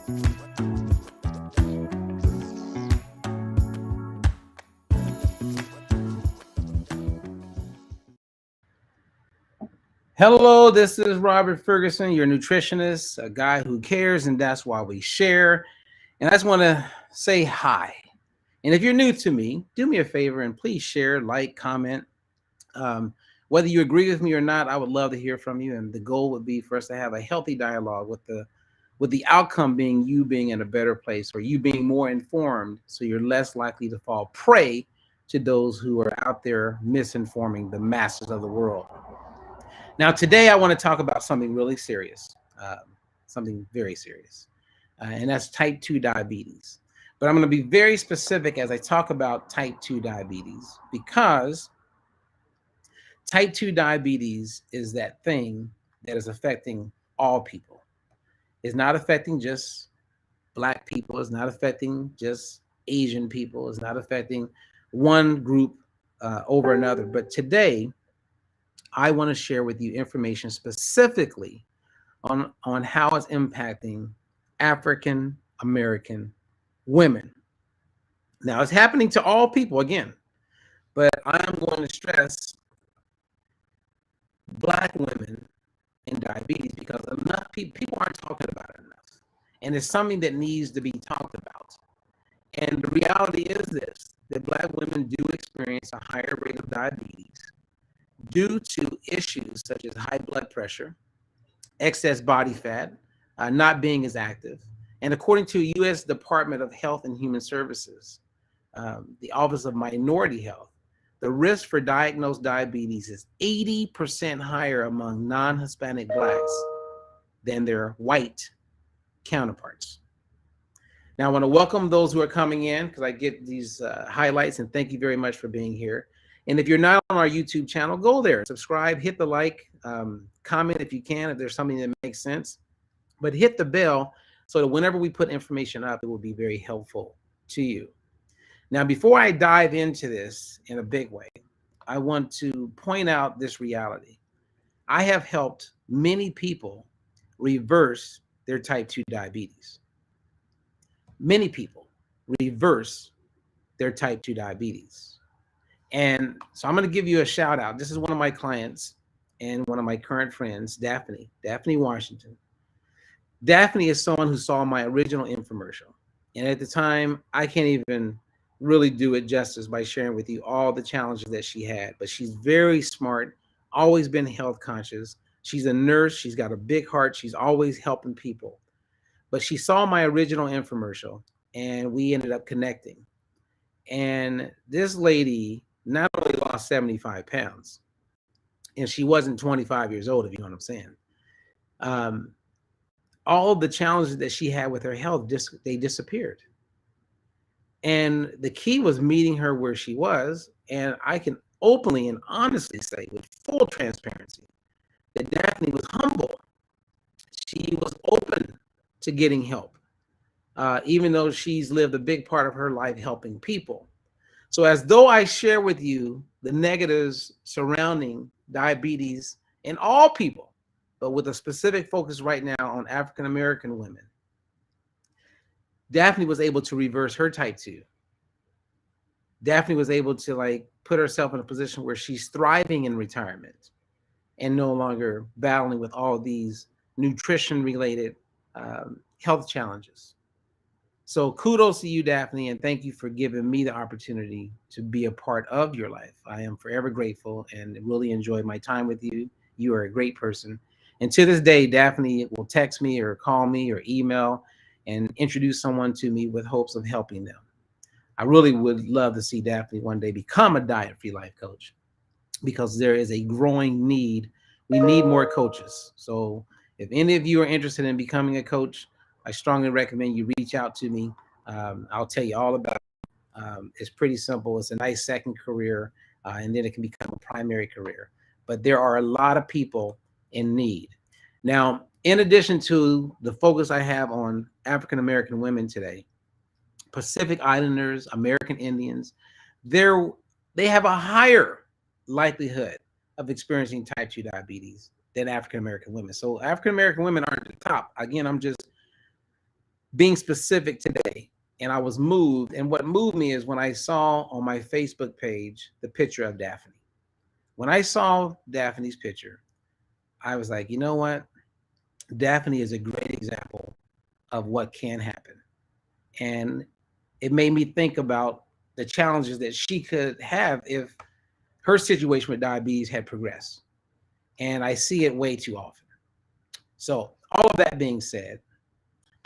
Hello, this is Robert Ferguson, your nutritionist, a guy who cares, and that's why we share. And I just want to say hi. And if you're new to me, do me a favor and please share, like, comment. Um, Whether you agree with me or not, I would love to hear from you. And the goal would be for us to have a healthy dialogue with the outcome being you being in a better place or you being more informed, so you're less likely to fall prey to those who are out there misinforming the masses of the world. Now, today I want to talk about something really serious, something very serious, and that's type 2 diabetes. But I'm going to be very specific as I talk about type 2 diabetes because type 2 diabetes is that thing that is affecting all people. It's not affecting just Black people, it's not affecting just Asian people, it's not affecting one group over another. But today, I want to share with you information specifically on how it's impacting African American women. Now, it's happening to all people again, but I am going to stress Black women and diabetes because enough people aren't talking about it enough. And it's something that needs to be talked about. And the reality is this, that Black women do experience a higher rate of diabetes due to issues such as high blood pressure, excess body fat, not being as active. And according to U.S. Department of Health and Human Services, the Office of Minority Health, the risk for diagnosed diabetes is 80% higher among non-Hispanic Blacks than their white counterparts. Now, I want to welcome those who are coming in because I get these highlights, and thank you very much for being here. And if you're not on our YouTube channel, go there, subscribe, hit the like, comment if you can, if there's something that makes sense, but hit the bell so that whenever we put information up, it will be very helpful to you. Now, before I dive into this in a big way, I want to point out this reality. I have helped many people reverse their type 2 diabetes. Many people reverse their type 2 diabetes. And so I'm going to give you a shout out. This is one of my clients and one of my current friends, Daphne Washington. Daphne is someone who saw my original infomercial. And at the time, I can't even really do it justice by sharing with you all the challenges that she had. But she's very smart, always been health conscious. She's a nurse. She's got a big heart. She's always helping people. But she saw my original infomercial and we ended up connecting. And this lady not only lost 75 pounds, and she wasn't 25 years old, if you know what I'm saying. All the challenges that she had with her health, they disappeared. And the key was meeting her where she was. And I can openly and honestly say with full transparency that Daphne was humble. She was open to getting help, even though she's lived a big part of her life helping people. So as though I share with you the negatives surrounding diabetes in all people, but with a specific focus right now on African American women, Daphne was able to reverse her type 2. Daphne was able to put herself in a position where she's thriving in retirement and no longer battling with all these nutrition related health challenges. So kudos to you, Daphne, and thank you for giving me the opportunity to be a part of your life. I am forever grateful and really enjoyed my time with you. You are a great person. And to this day, Daphne will text me or call me or email and introduce someone to me with hopes of helping them. I really would love to see Daphne one day become a diet-free life coach because there is a growing need. We need more coaches. So if any of you are interested in becoming a coach, I strongly recommend you reach out to me. I'll tell you all about it. It's pretty simple. It's a nice second career, and then it can become a primary career. But there are a lot of people in need. Now, in addition to the focus I have on African American women today, Pacific Islanders, American Indians, they have a higher likelihood of experiencing type 2 diabetes than African American women. So African American women aren't at the top. Again, I'm just being specific today, and I was moved. And what moved me is when I saw on my Facebook page the picture of Daphne. When I saw Daphne's picture, I was like, you know what? Daphne is a great example of what can happen. And it made me think about the challenges that she could have if her situation with diabetes had progressed. And I see it way too often. So, all of that being said,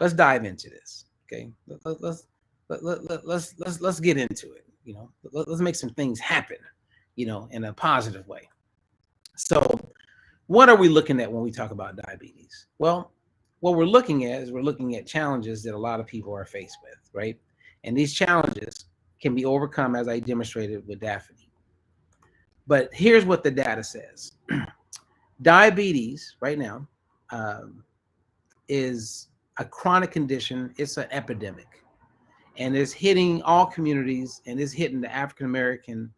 let's dive into this. Okay, let's get into it. You know, let's make some things happen. You know, in a positive way. So, what are we looking at when we talk about diabetes? Well, what we're looking at is we're looking at challenges that a lot of people are faced with, right? And these challenges can be overcome, as I demonstrated with Daphne. But here's what the data says. Diabetes right now is a chronic condition. It's an epidemic, and it's hitting all communities, and it's hitting the African American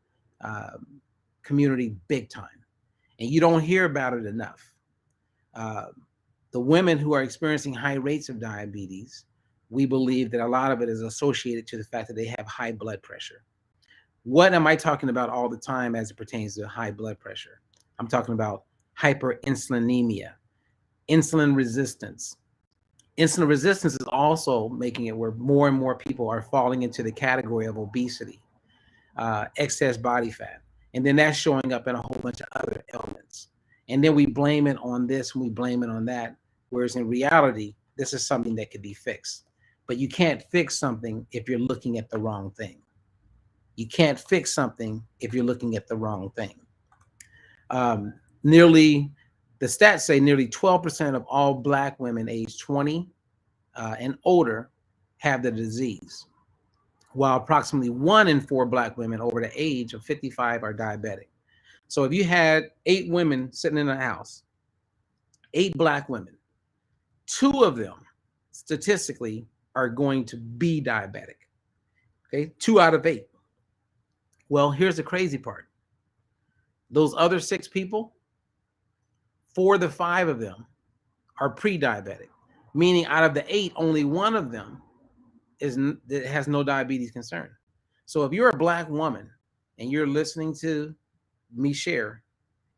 community big time. And you don't hear about it enough. The women who are experiencing high rates of diabetes, we believe that a lot of it is associated to the fact that they have high blood pressure. What am I talking about all the time as it pertains to high blood pressure? I'm talking about hyperinsulinemia, insulin resistance. Insulin resistance is also making it where more and more people are falling into the category of obesity, excess body fat. And then that's showing up in a whole bunch of other ailments. And then we blame it on this and we blame it on that. Whereas in reality, this is something that could be fixed. But you can't fix something if you're looking at the wrong thing. You can't fix something if you're looking at the wrong thing. The stats say nearly 12% of all Black women aged 20 and older have the disease, while approximately 1 in 4 Black women over the age of 55 are diabetic. So if you had 8 women sitting in a house, 8 Black women, 2 of them statistically are going to be diabetic. Okay, 2 out of 8. Well, here's the crazy part. Those other 6 people, 4 to 5 of them are pre-diabetic, meaning out of the 8, only 1 of them has no diabetes concern. So if you're a Black woman and you're listening to me share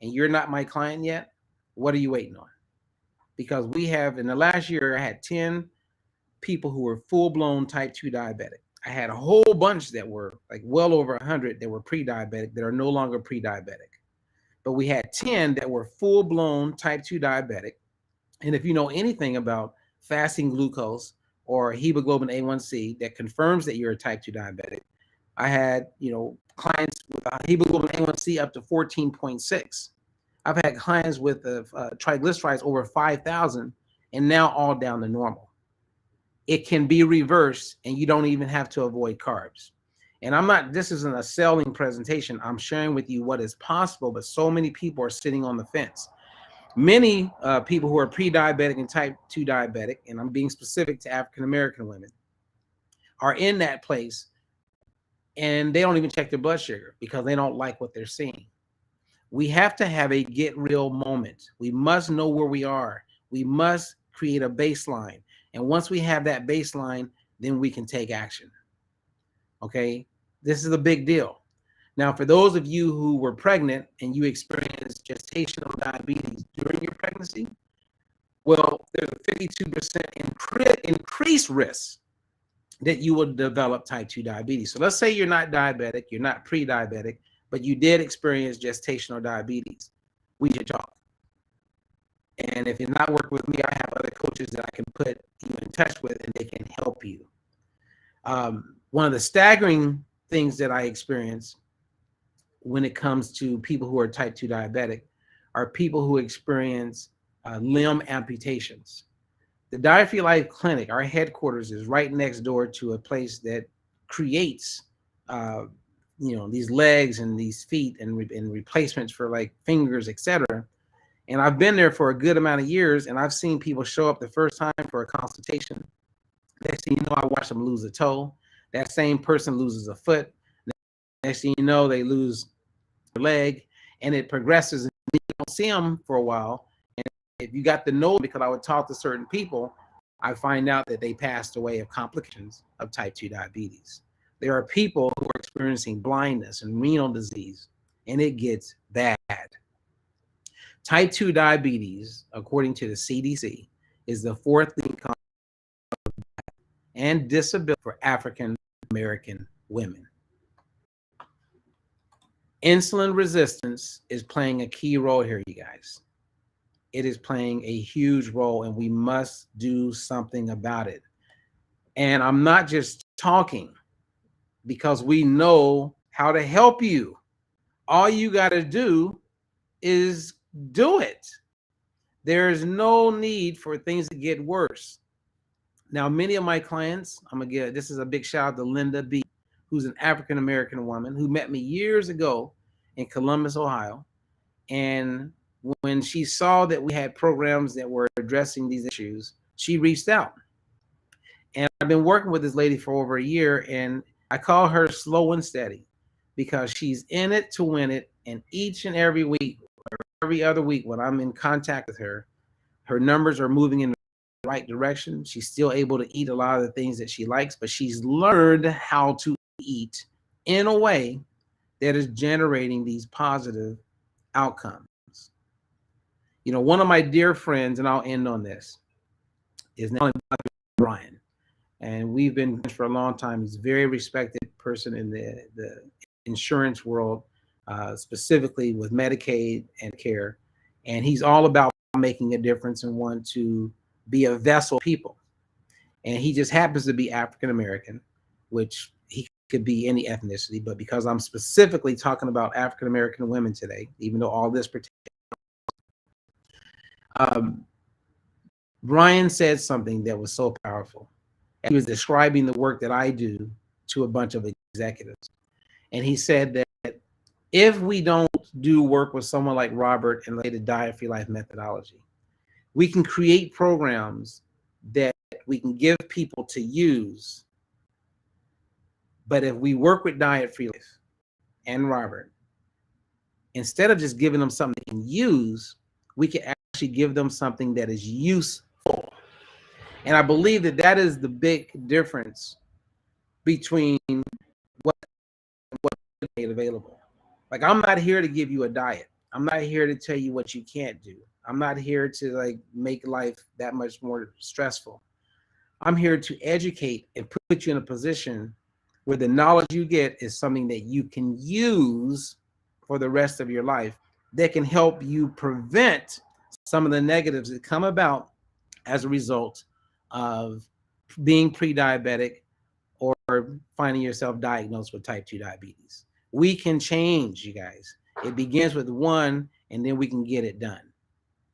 and you're not my client yet, what are you waiting on? Because we have, in the last year, I had 10 people who were full-blown type 2 diabetic. I had a whole bunch that were like well over 100 that were pre-diabetic that are no longer pre-diabetic. But we had 10 that were full-blown type 2 diabetic. And if you know anything about fasting glucose or hemoglobin A1C that confirms that you're a type 2 diabetic, I had, clients with a hemoglobin A1C up to 14.6. I've had clients with triglycerides over 5,000 and now all down to normal. It can be reversed and you don't even have to avoid carbs. And this isn't a selling presentation. I'm sharing with you what is possible, but so many people are sitting on the fence. Many people who are pre-diabetic and type 2 diabetic, and I'm being specific to African-American women, are in that place and they don't even check their blood sugar because they don't like what they're seeing. We have to have a get real moment. We must know where we are. We must create a baseline. And once we have that baseline, then we can take action. Okay? This is a big deal. Now, for those of you who were pregnant and you experienced gestational diabetes during your pregnancy, well, there's a 52% increased risk that you will develop type 2 diabetes. So let's say you're not diabetic, you're not pre-diabetic, but you did experience gestational diabetes. We should talk. And if you're not working with me, I have other coaches that I can put you in touch with and they can help you. One of the staggering things that I experience when it comes to people who are type 2 diabetic are people who experience limb amputations. The Diet for Your Life Clinic, our headquarters, is right next door to a place that creates these legs and these feet and replacements for like fingers, etc. And I've been there for a good amount of years, and I've seen people show up the first time for a consultation. Next thing you know, I watch them lose a toe. That same person loses a foot. Next thing you know, they lose their leg, and it progresses. And you don't see them for a while. And if you got to know, because I would talk to certain people, I find out that they passed away of complications of type 2 diabetes. There are people who are experiencing blindness and renal disease, and it gets bad. Type 2 diabetes, according to the CDC, is the fourth leading cause and disability for African American women. Insulin resistance is playing a key role here, you guys. It is playing a huge role, and we must do something about it. And I'm not just talking, because we know how to help you. All you got to do is do it. There's no need for things to get worse. Now, many of my clients, this is a big shout out to Linda B., who's an African American woman who met me years ago in Columbus, Ohio. And when she saw that we had programs that were addressing these issues, she reached out. And I've been working with this lady for over a year, and I call her slow and steady because she's in it to win it. And each and every week, or every other week, when I'm in contact with her, her numbers are moving in the right direction. She's still able to eat a lot of the things that she likes, but she's learned how to eat in a way that is generating these positive outcomes. You know, one of my dear friends, and I'll end on this, is now Brian. And we've been friends for a long time. He's a very respected person in the insurance world, specifically with Medicaid and care. And he's all about making a difference and want to be a vessel of people. And he just happens to be African American, which he could be any ethnicity. But because I'm specifically talking about African American women today, even though all this pertains, Brian said something that was so powerful. He was describing the work that I do to a bunch of executives. And he said that if we don't do work with someone like Robert and the Diet Free Life methodology, we can create programs that we can give people to use. But if we work with Diet Free Life and Robert, instead of just giving them something they can use, we can actually give them something that is useful. And I believe that that is the big difference between what is made available. Like, I'm not here to give you a diet. I'm not here to tell you what you can't do. I'm not here to like make life that much more stressful. I'm here to educate and put you in a position where the knowledge you get is something that you can use for the rest of your life, that can help you prevent some of the negatives that come about as a result of being pre-diabetic or finding yourself diagnosed with type 2 diabetes. We can change, you guys. It begins with one, and then we can get it done.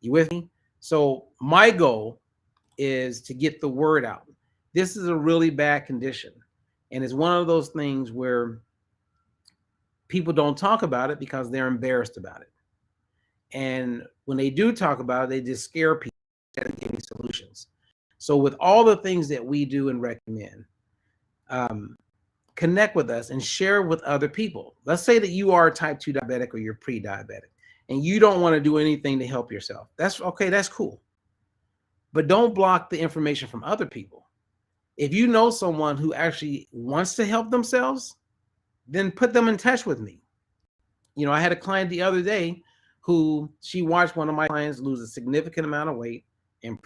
You with me? So my goal is to get the word out. This is a really bad condition. And it's one of those things where people don't talk about it because they're embarrassed about it. And when they do talk about it, they just scare people instead of giving solutions. So with all the things that we do and recommend, connect with us and share with other people. Let's say that you are type 2 diabetic or you're pre-diabetic and you don't want to do anything to help yourself. That's okay. That's cool. But don't block the information from other people. If you know someone who actually wants to help themselves, then put them in touch with me. You know, I had a client the other day who she watched one of my clients lose a significant amount of weight and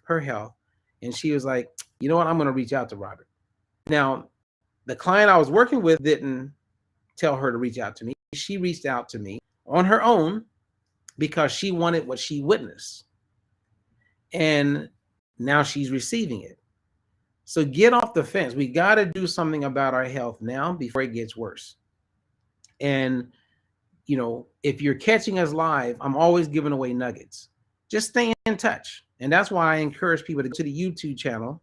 her health. And she was like, you know what? I'm going to reach out to Robert. Now, the client I was working with didn't tell her to reach out to me. She reached out to me on her own because she wanted what she witnessed. And now she's receiving it. So get off the fence. We got to do something about our health now before it gets worse. And, you know, if you're catching us live, I'm always giving away nuggets. Just stay in touch. And that's why I encourage people to go to the YouTube channel,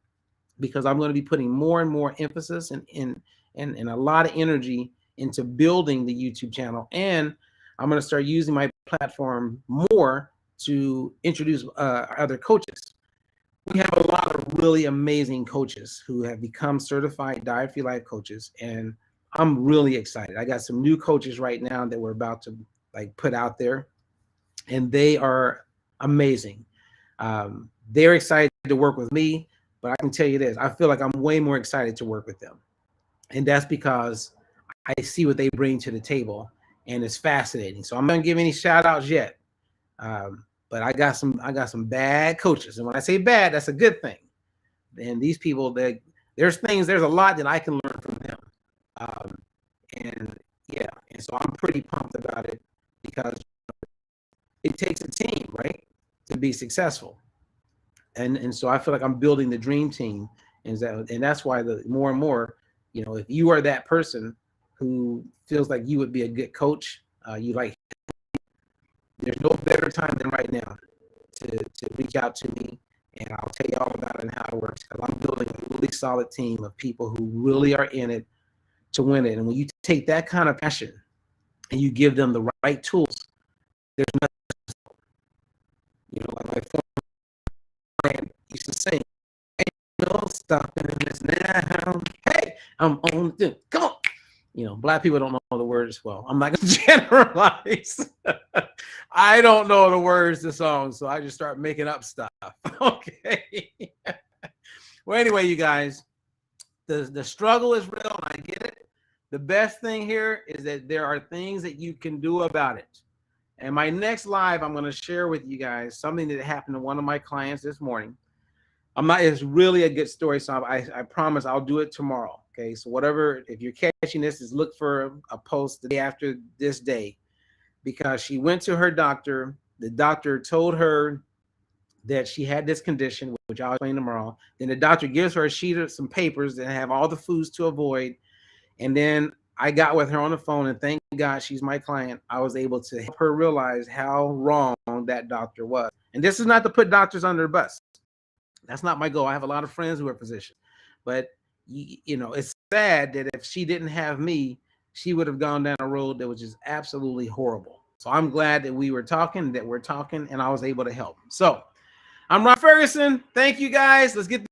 because I'm going to be putting more and more emphasis and a lot of energy into building the YouTube channel. And I'm going to start using my platform more to introduce other coaches. We have a lot of really amazing coaches who have become certified Diet Free Life coaches, and I'm really excited. I got some new coaches right now that we're about to like put out there, and they are amazing. They're excited to work with me, but I can tell you this, I feel like I'm way more excited to work with them. And that's because I see what they bring to the table, and it's fascinating. So I'm not gonna give any shout outs yet. But I got some bad coaches. And when I say bad, that's a good thing. And these people, there's a lot that I can learn from them. Um, and yeah, and so I'm pretty pumped about it because it takes a team, right, to be successful. And so I feel like I'm building the dream team, and that's why the more and more, if you are that person who feels like you would be a good coach, there's no better time than right now to reach out to me, and I'll tell you all about it and how it works. Because I'm building a really solid team of people who really are in it to win it. And when you take that kind of passion and you give them the right tools, there's nothing, like my former client used to say, "Ain't no stopping this now. Hey, I'm on the come on." Black people don't know the words well. I'm not going to generalize. I don't know the words to songs, so I just start making up stuff. Okay. Well, anyway, you guys, the struggle is real, and I get it. The best thing here is that there are things that you can do about it. And my next live, I'm going to share with you guys something that happened to one of my clients this morning. It's really a good story, so I promise I'll do it tomorrow. Okay, so if you're catching this, is look for a post the day after this day, because she went to her doctor. The doctor told her that she had this condition, which I'll explain tomorrow. Then the doctor gives her a sheet of some papers that have all the foods to avoid. And then I got with her on the phone, and thank God she's my client. I was able to help her realize how wrong that doctor was. And this is not to put doctors under the bus. That's not my goal. I have a lot of friends who are physicians, but it's sad that if she didn't have me, she would have gone down a road that was just absolutely horrible. So I'm glad that we're talking, and I was able to help. So I'm Ron Ferguson. Thank you guys. Let's get the